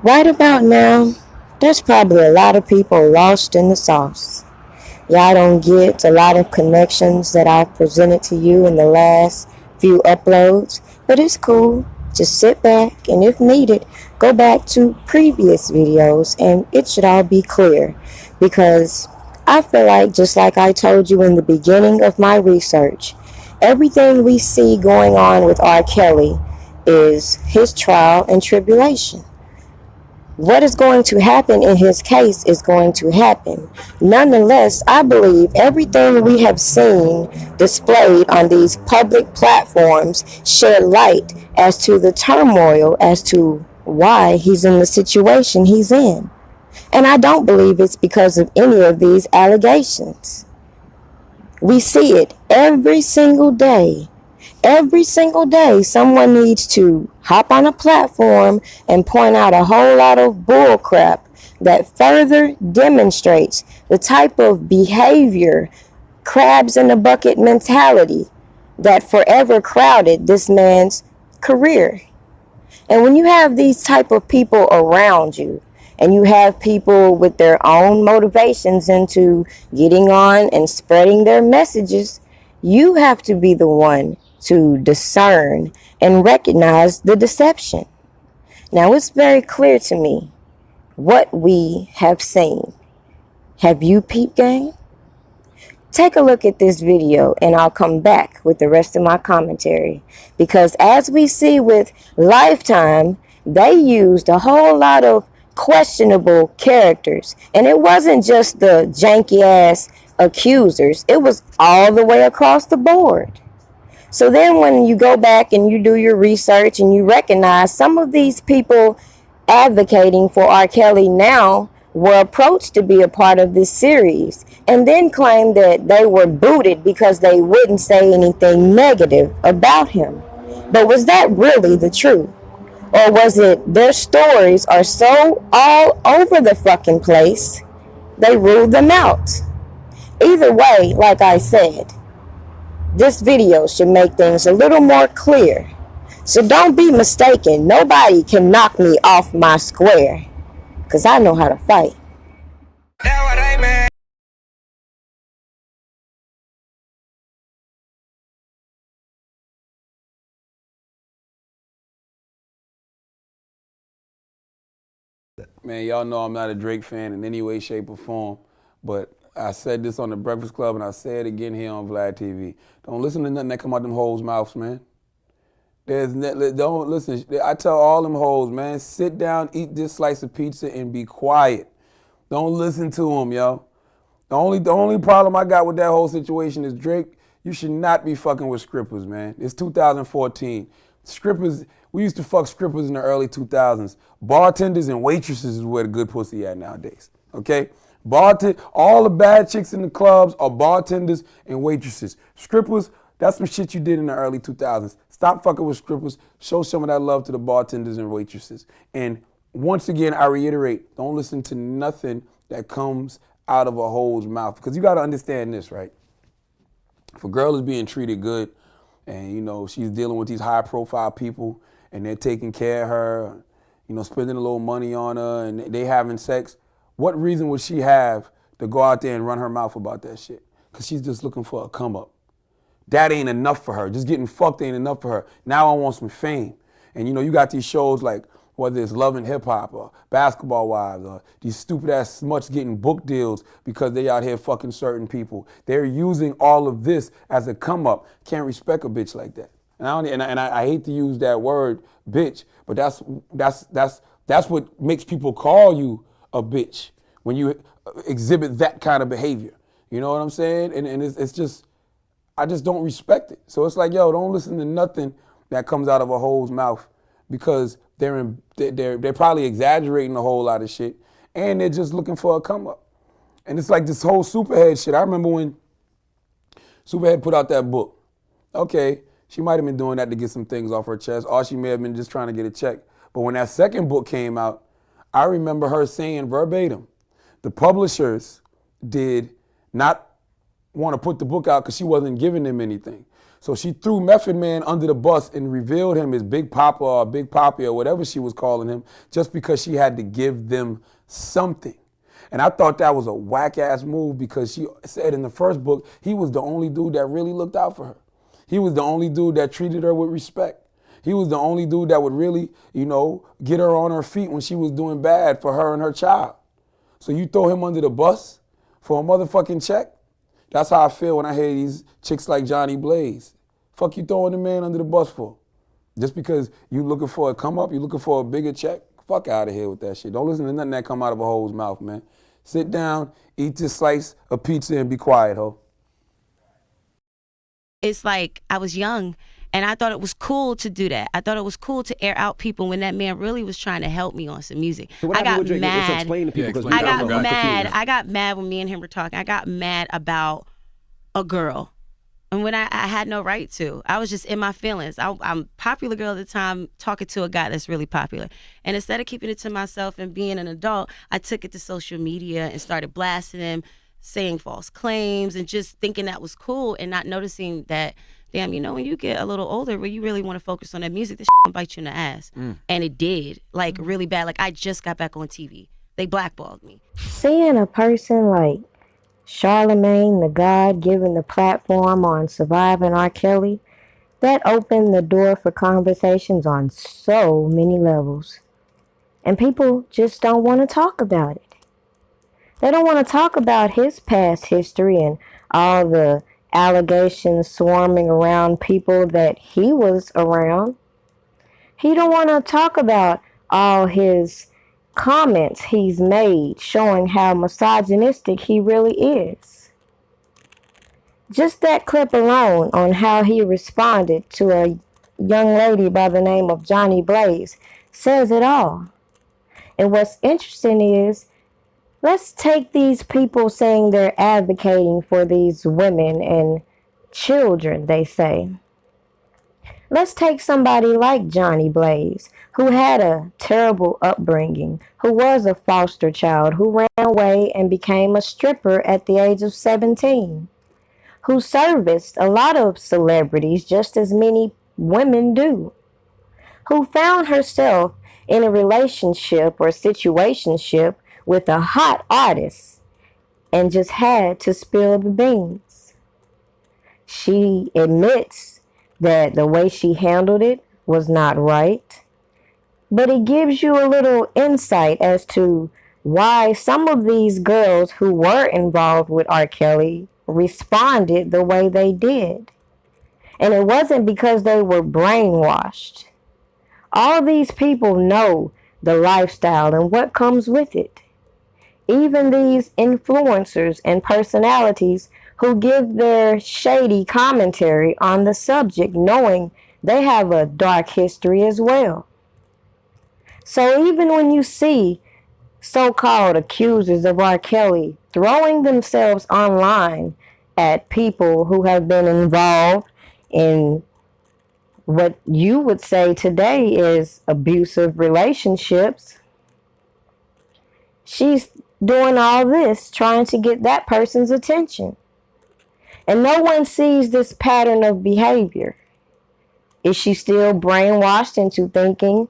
Right about now, there's probably a lot of people lost in the sauce. Y'all don't get a lot of connections that I've presented to you in the last few uploads, but it's cool. Just sit back and if needed, go back to previous videos and it should all be clear because I feel like, just like I told you in the beginning of my research, everything we see going on with R. Kelly is his trial and tribulation. What is going to happen in his case is going to happen. Nonetheless, I believe everything we have seen displayed on these public platforms shed light as to the turmoil as to why he's in the situation he's in. And I don't believe it's because of any of these allegations. We see it every single day. Every single day, someone needs to hop on a platform and point out a whole lot of bullcrap that further demonstrates the type of behavior, crabs in the bucket mentality that forever crowded this man's career. And when you have these type of people around you, and you have people with their own motivations into getting on and spreading their messages, you have to be the one to discern and recognize the deception. Now, it's very clear to me what we have seen. Have you, peep gang? Take a look at this video and I'll come back with the rest of my commentary. Because as we see with Lifetime, they used a whole lot of questionable characters. And it wasn't just the janky ass accusers. It was all the way across the board. So then when you go back and you do your research and you recognize some of these people advocating for R. Kelly now were approached to be a part of this series and then claimed that they were booted because they wouldn't say anything negative about him. But was that really the truth? Or was it their stories are so all over the fucking place, they ruled them out? Either way, like I said, this video should make things a little more clear. So don't be mistaken. Nobody can knock me off my square. Because I know how to fight. Man, y'all know I'm not a Drake fan in any way, shape, or form, but I said this on the Breakfast Club and I say it again here on Vlad TV. Don't listen to nothing that come out them hoes' mouths, man. Don't listen. I tell all them hoes, man, sit down, eat this slice of pizza, and be quiet. Don't listen to them, yo. The only problem I got with that whole situation is Drake. You should not be fucking with strippers, man. It's 2014. Strippers, we used to fuck strippers in the early 2000s. Bartenders and waitresses is where the good pussy at nowadays. Okay? All the bad chicks in the clubs are bartenders and waitresses. Strippers, that's some shit you did in the early 2000s. Stop fucking with strippers. Show some of that love to the bartenders and waitresses. And once again, I reiterate, don't listen to nothing that comes out of a hoe's mouth. Because you got to understand this, right? If a girl is being treated good and, you know, she's dealing with these high profile people and they're taking care of her, you know, spending a little money on her and they having sex, what reason would she have to go out there and run her mouth about that shit? Because she's just looking for a come up. That ain't enough for her. Just getting fucked ain't enough for her. Now I want some fame. And you know, you got these shows like, whether it's Love and Hip Hop or Basketball Wives or these stupid ass smuts getting book deals because they out here fucking certain people. They're using all of this as a come up. Can't respect a bitch like that. And I hate to use that word, bitch, but that's what makes people call you a bitch when you exhibit that kind of behavior. You know what I'm saying? And it's just, I just don't respect it. So it's like, yo, don't listen to nothing that comes out of a hoe's mouth because they're probably exaggerating a whole lot of shit and they're just looking for a come up. And it's like this whole Superhead shit. I remember when Superhead put out that book. Okay, she might have been doing that to get some things off her chest, or she may have been just trying to get a check. But when that second book came out, I remember her saying verbatim, the publishers did not want to put the book out because she wasn't giving them anything. So she threw Method Man under the bus and revealed him as Big Papa or Big Papi or whatever she was calling him, just because she had to give them something. And I thought that was a whack-ass move, because she said in the first book he was the only dude that really looked out for her. He was the only dude that treated her with respect. He was the only dude that would really, get her on her feet when she was doing bad for her and her child. So you throw him under the bus for a motherfucking check? That's how I feel when I hear these chicks like Johnny Blaze. Fuck you throwing the man under the bus for? Just because you looking for a come up, you looking for a bigger check? Fuck out of here with that shit. Don't listen to nothing that come out of a hoe's mouth, man. Sit down, eat this slice of pizza, and be quiet, ho. It's like I was young and I thought it was cool to do that. I thought it was cool to air out people when that man really was trying to help me on some music. So what I got happened with Drake? Let's mad. explain to people, because I got I'm mad. confused. I got mad when me and him were talking. I got mad about a girl. And when I had no right to. I was just in my feelings. I'm a popular girl at the time, talking to a guy that's really popular. And instead of keeping it to myself and being an adult, I took it to social media and started blasting him, saying false claims, and just thinking that was cool, and not noticing that, damn, when you get a little older, where you really want to focus on that music, this shit bite you in the ass. And it did, like, really bad. Like, I just got back on TV. They blackballed me. Seeing a person like Charlemagne the God given the platform on Surviving R. Kelly, that opened the door for conversations on so many levels. And people just don't want to talk about it. They don't want to talk about his past history and all the allegations swarming around people that he was around. He don't want to talk about all his comments he's made showing how misogynistic he really is. Just that clip alone on how he responded to a young lady by the name of Johnny Blaze says it all. And what's interesting is, let's take these people saying they're advocating for these women and children, they say. Let's take somebody like Johnny Blaze, who had a terrible upbringing, who was a foster child, who ran away and became a stripper at the age of 17, who serviced a lot of celebrities just as many women do, who found herself in a relationship or situationship with a hot artist and just had to spill the beans. She admits that the way she handled it was not right, but it gives you a little insight as to why some of these girls who were involved with R. Kelly responded the way they did. And it wasn't because they were brainwashed. All these people know the lifestyle and what comes with it. Even these influencers and personalities who give their shady commentary on the subject, knowing they have a dark history as well. So even when you see so-called accusers of R. Kelly throwing themselves online at people who have been involved in what you would say today is abusive relationships, she's doing all this trying to get that person's attention. And no one sees this pattern of behavior. Is she still brainwashed into thinking,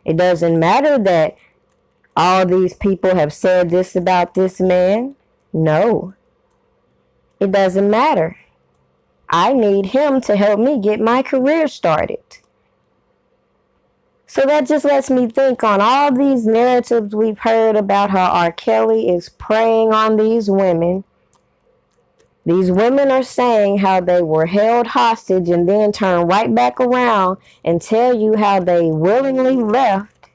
it doesn't matter that all these people have said this about this man? No, it doesn't matter. I need him to help me get my career started. So that just lets me think on all these narratives we've heard about how R. Kelly is preying on these women. These women are saying how they were held hostage and then turn right back around and tell you how they willingly left.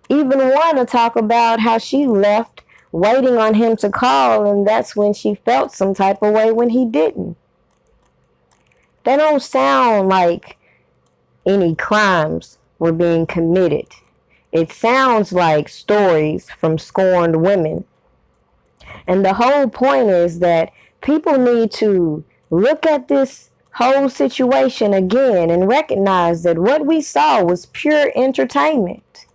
Even one to talk about how she left waiting on him to call, and that's when she felt some type of way when he didn't. They don't sound like any crimes were being committed. It sounds like stories from scorned women. And the whole point is that people need to look at this whole situation again and recognize that what we saw was pure entertainment.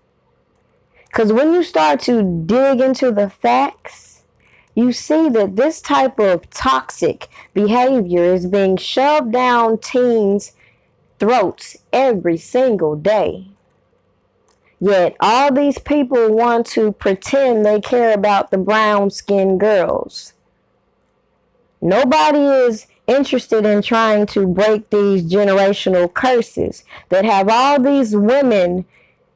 Because when you start to dig into the facts, you see that this type of toxic behavior is being shoved down teens' throats every single day. Yet all these people want to pretend they care about the brown-skinned girls. Nobody is interested in trying to break these generational curses that have all these women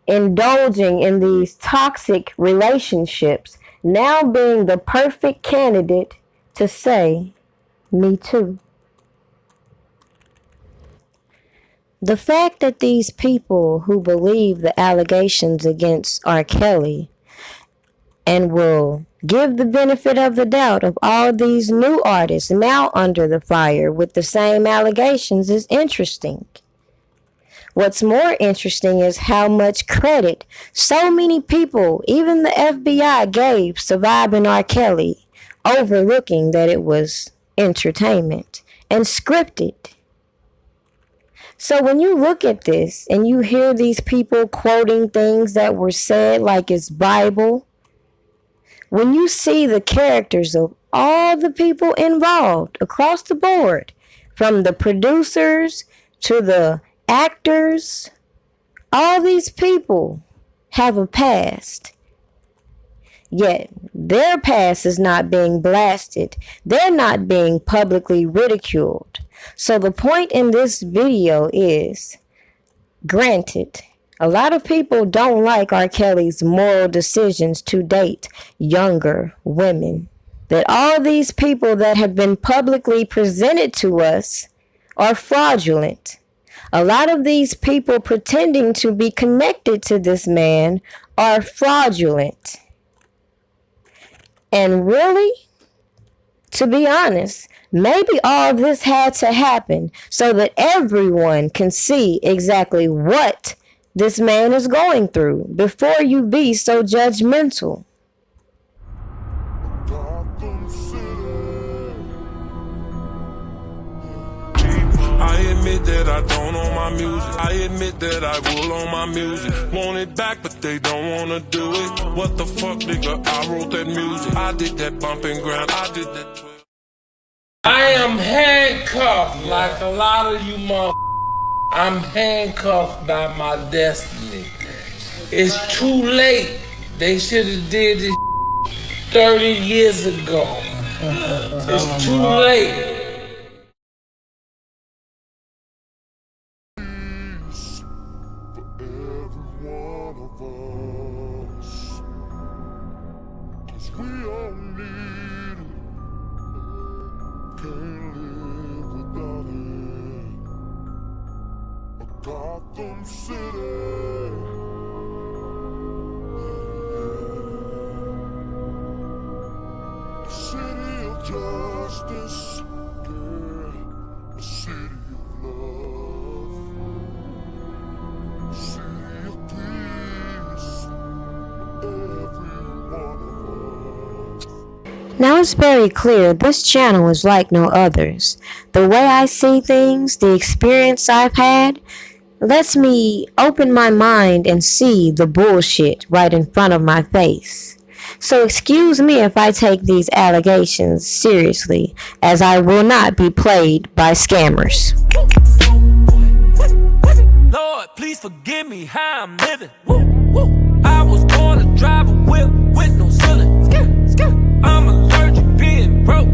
indulging in these toxic relationships, now being the perfect candidate to say, "Me too." The fact that these people who believe the allegations against R. Kelly and will give the benefit of the doubt of all these new artists now under the fire with the same allegations is interesting. What's more interesting is how much credit so many people, even the FBI, gave surviving R. Kelly, overlooking that it was entertainment and scripted. So when you look at this and you hear these people quoting things that were said like it's Bible, when you see the characters of all the people involved across the board, from the producers to the actors, all these people have a past. Yet their past is not being blasted. They're not being publicly ridiculed. So the point in this video is, granted, a lot of people don't like R. Kelly's moral decisions to date younger women. That all these people that have been publicly presented to us are fraudulent. A lot of these people pretending to be connected to this man are fraudulent. And really, to be honest, maybe all this had to happen so that everyone can see exactly what this man is going through before you be so judgmental. I admit that I don't own my music. I admit that I will own my music. Want it back, but they don't wanna do it. What the fuck, nigga? I wrote that music. I did that bumping ground. I did that. I am handcuffed like a lot of you I'm handcuffed by my destiny. It's too late. They should have did this 30 years ago. It's too late. We all need it. Can't live without it. A Gotham City. A city of justice. Yeah. A city of love. A city of peace. Every one of us. Now it's very clear this channel is like no others. The way I see things, the experience I've had, lets me open my mind and see the bullshit right in front of my face. So excuse me if I take these allegations seriously, as I will not be played by scammers. Lord, please forgive me how I'm living. I was born to drive a whip with no ceiling. I'm allergic being broke.